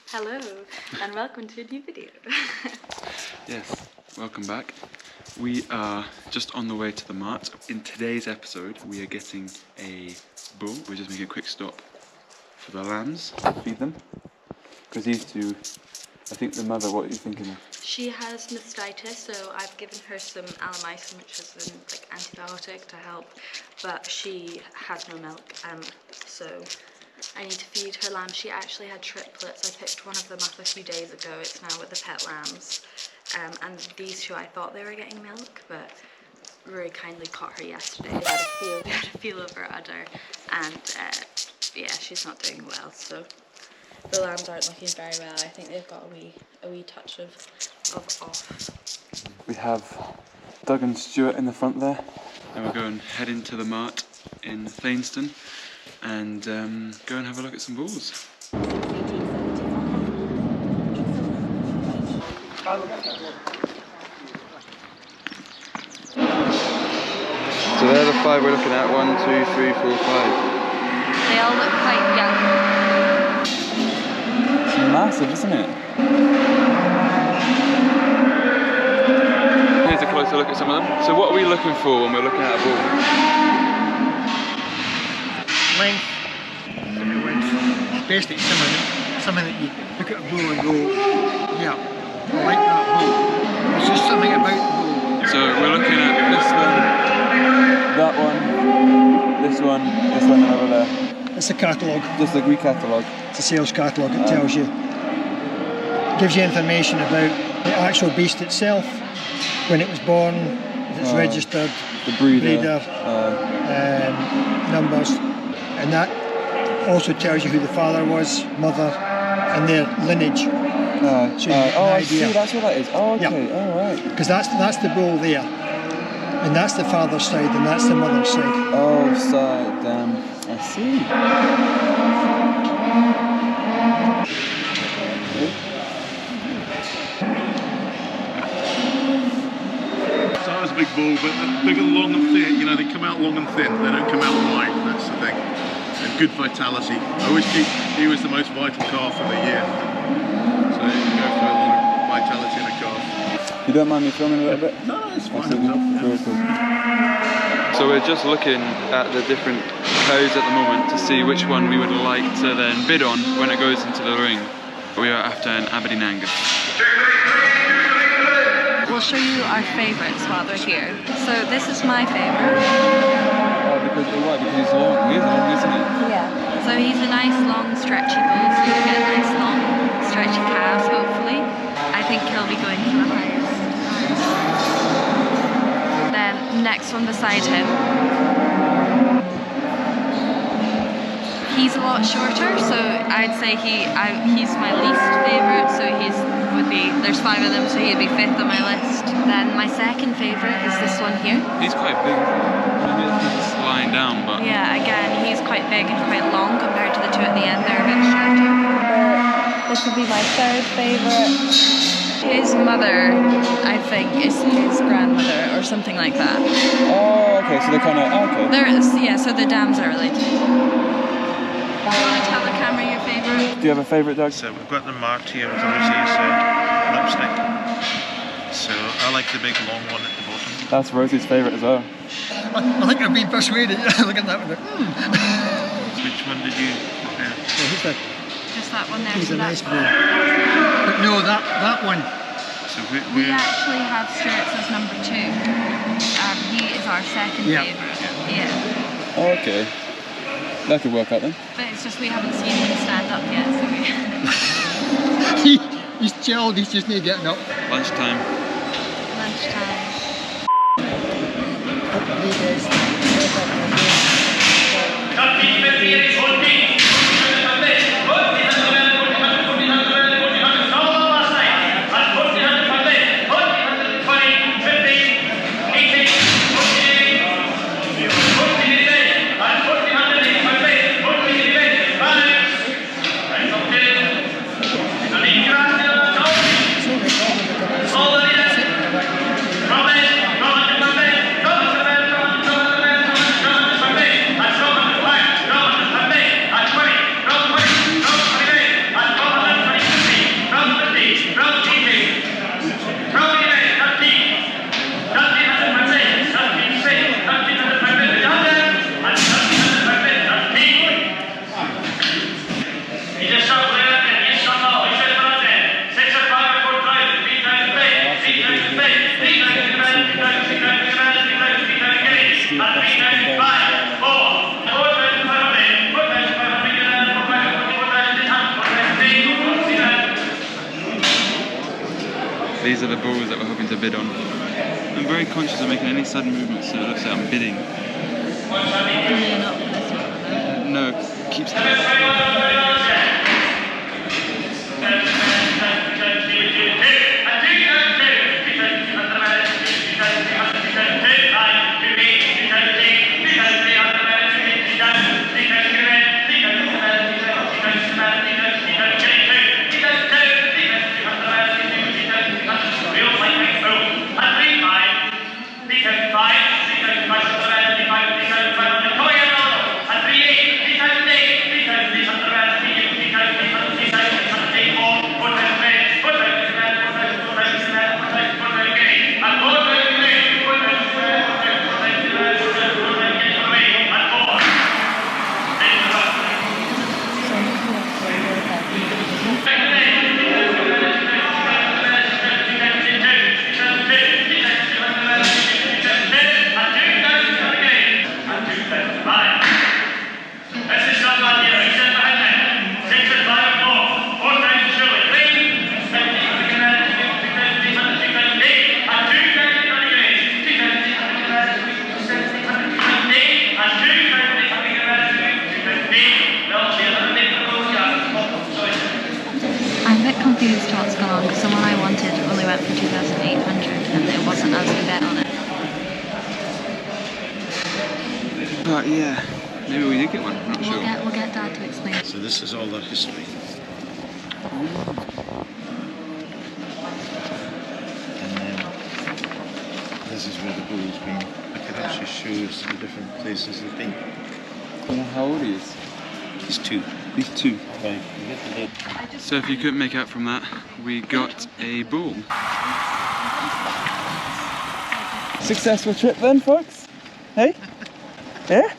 Hello, and welcome to a new video. Yes, welcome back. We are just on the way to the Mart. In today's episode, we are getting a bull. We're just making a quick stop for the lambs to feed them. Because these two, I think the mother, what are you thinking of? She has mastitis, so I've given her some Alomycin, which is an antibiotic to help, but she has no milk, so I need to feed her lamb. She actually had triplets. I picked one of them up a few days ago. It's now with the pet lambs. And these two, I thought they were getting milk, but Rory kindly caught her yesterday. We had a feel of her udder, and yeah, she's not doing well, so the lambs aren't looking very well. I think they've got a wee touch of off. We have Doug and Stuart in the front there, and we're going to head into the Mart in Thainston and go and have a look at some bulls. So they're the five we're looking at. 1, 2, 3, 4, 5. They all look quite young. It's massive, isn't it? Here's a closer look at some of them. So what are we looking for when we're looking at a bull? Length, especially something that you look at a bull and go, yeah, I like that bull. There's just something about the bull. So we're looking at this one, that one, this one, and over there. It's a catalogue. Just a wee catalogue. It's a sales catalogue. It tells you, gives you information about the actual beast itself, when it was born, if it's registered, the breeder, numbers, and that also tells you who the father was, mother, and their lineage. So you get an I idea. see, that's what that is. Oh, okay, Yep. all right. Because that's the bull there, and that's the father's side, and that's the mother's side. Oh, side, damn. I see. So I was a big bull, but they're big and long and thin. You know, they come out long and thin. They don't come out wide. That's the thing. And good vitality. I always keep. He was the most vital calf of the year. So you go for a lot of vitality in a calf. You don't mind me filming a little bit? No, it's fine. Cool. So we're just looking at the different cows at the moment to see which one we would like to then bid on when it goes into the ring. We are after an Aberdeen Angus. We'll show you our favourites while they're here. So this is my favourite. Oh, because he's long. He is long, isn't he? Yeah. So he's a nice long stretchy bull, so you get a nice long stretchy calves hopefully. I think he'll be going for the highest. Then next one beside him. He's a lot shorter, so I'd say he's my least favourite, so there's 5 of them, so he'd be 5th on my list. Then my second favourite is this one here. He's quite big. He's just lying down, but... Yeah, again, he's quite big and quite long compared to the two at the end, they're a bit shorter. This would be my third favourite. His mother, I think, is his grandmother or something like that. Oh, okay, so they're kind of... okay. So the dams are related. Do you want to tell the camera your favourite? Do you have a favourite, Doug? So we've got the Mart here with Rosie's lipstick. So I like the big long one at the bottom. That's Rosie's favourite as well. I think I've been persuaded. Look at that one. Which one did you prefer? Just that one there. He's so a nice that's bull. But no, that one. So we actually have Stuart's as number 2. He is our second favourite. Yeah. Oh, okay. That could work out then. But it's just we haven't seen him stand up yet, so He's chilled, he's just not getting up. Lunchtime. These are the bulls that we're hoping to bid on. I'm very conscious of making any sudden movements, so it looks like I'm bidding. No, keep still. Confused what's gone on because the one I wanted only went for 2,800 and there wasn't as a bet on it. But yeah, maybe we did get one, I'm not sure. We'll get Dad to explain. So this is all their history. And then this is where the bull's been. I can actually show you the different places they've been. How old he is? He's two. He's two. Right, you get the head. So if you couldn't make out from that, we got a bull. Successful trip then, folks? Hey? Yeah?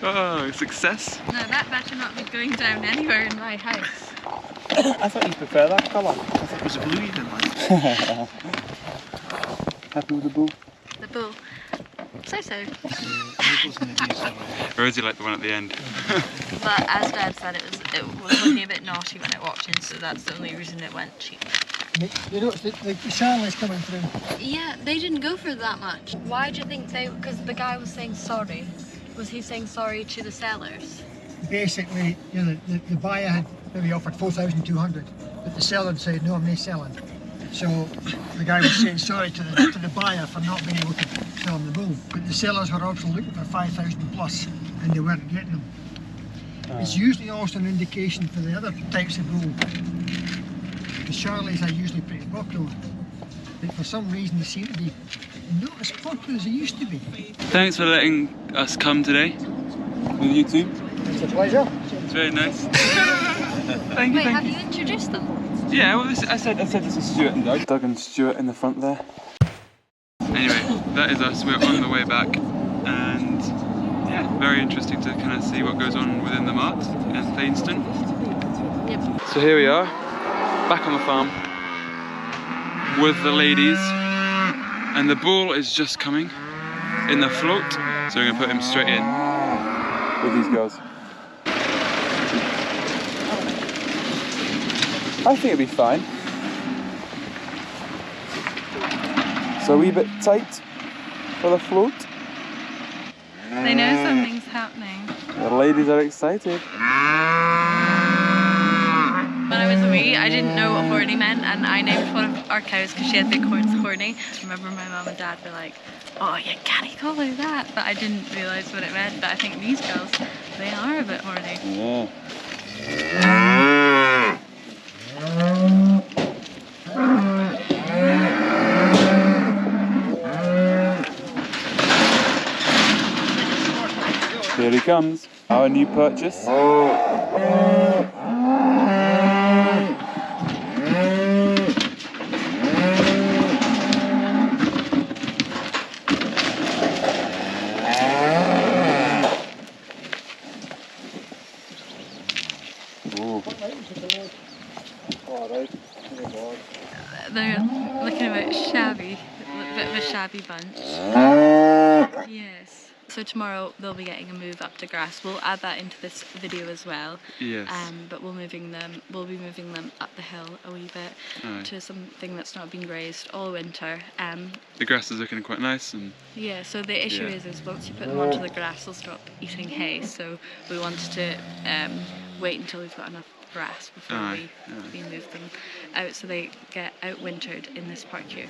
Oh, success. No, that better not be going down anywhere in my house. I thought you prefer that colour. It was a blue you didn't like. Happy with the bull? The bull. So. Rosie liked the one at the end. But as Dad said, it was looking a bit naughty when it walked in, so that's the only reason it went cheap. You know, the Charlie's coming through. Yeah, they didn't go for that much. Why do you think they... Because the guy was saying sorry. Was he saying sorry to the sellers? Basically, you know, the buyer had maybe offered 4,200, but the seller had said, no, I'm not selling. So the guy was saying sorry to the buyer for not being able to sell him the bull. But the sellers were also looking for 5,000 plus, and they weren't getting them. It's usually also an indication for the other types of bull. The Charlies are usually pretty popular, but for some reason they seem to be not as popular as they used to be. Thanks for letting us come today with you two. It's a pleasure. It's very nice. Thank you. Wait, have you introduced them? Yeah, well, I said this is Stuart and Doug. Doug and Stuart in the front there. Anyway, that is us. We're on the way back, and yeah, very interesting to kind of see what goes on within the Mart in Thainston. Yep. So here we are, back on the farm with the ladies, and the bull is just coming in the float, so we're gonna put him straight in with these girls. I think it'd be fine. So a wee bit tight for the float. They know something's happening. The ladies are excited. When I was wee, I didn't know what horny meant, and I named one of our cows because she had big horns horny. I remember my mum and dad were like, oh, you can't call her that, but I didn't realise what it meant. But I think these girls, they are a bit horny. Yeah. Here he comes, our new purchase. They're looking a bit shabby, a bit of a shabby bunch. Yes. So tomorrow they'll be getting a move up to grass. We'll add that into this video as well. Yes. But we'll be moving them up the hill a wee bit to something that's not been grazed all winter. The grass is looking quite nice, and yeah. So the issue is once you put them onto the grass, they'll stop eating hay. So we wanted to wait until we've got enough grass before we move them out, so they get outwintered in this park here.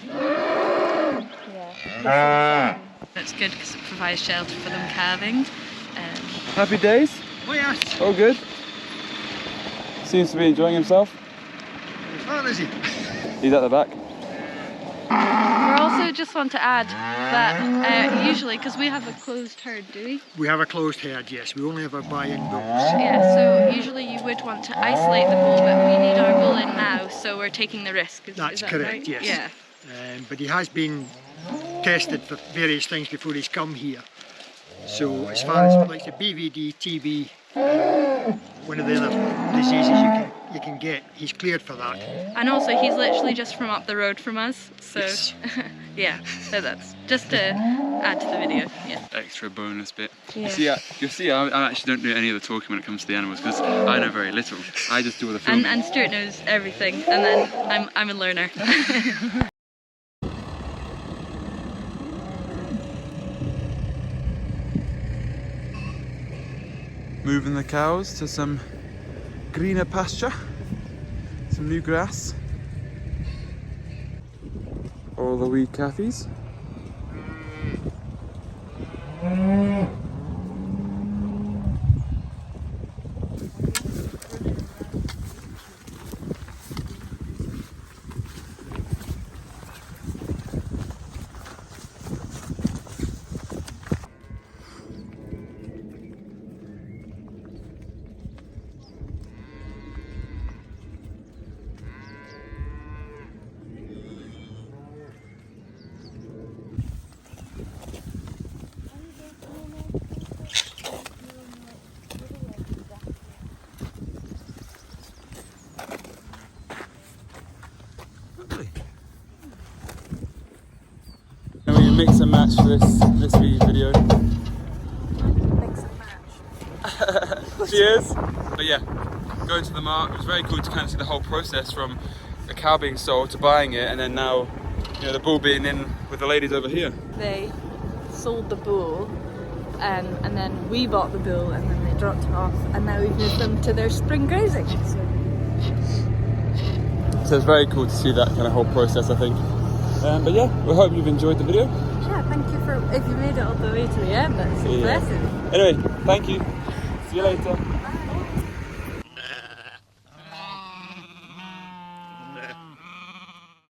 Yeah. That's good because it provides shelter for them calving. happy days? Oh yes. Oh, good. Seems to be enjoying himself. Where is he? He's at the back. We also just want to add that usually, because we have a closed herd, do we? We have a closed herd, yes. We only have our buy-in bulls. Yeah, so usually you would want to isolate the bull, but we need our bull in now, so we're taking the risk. Is That's that correct, right? yes. Yeah. But he has been tested for various things before he's come here. So as far as like the BVD, TB, one of the other diseases you can get, he's cleared for that. And also he's literally just from up the road from us, so Yes. yeah, so that's just to add to the video. Yeah. Extra bonus bit. Yeah. You'll see I actually don't do any of the talking when it comes to the animals because I know very little. I just do all the filming. And Stuart knows everything, and then I'm a learner. Moving the cows to some greener pasture, some new grass. All the wee calfies. And we mix and match for this wee video. Mix and match. Cheers! But yeah, going to the Mart, it was very cool to kind of see the whole process from the cow being sold to buying it, and then now, you know, the bull being in with the ladies over here. They sold the bull, and then we bought the bull, and then they dropped him off, and now we've moved them to their spring grazing. So it's very cool to see that kind of whole process, I think. But yeah, we hope you've enjoyed the video. Yeah, thank you if you made it all the way to the end. That's impressive. Anyway, thank you. See you later.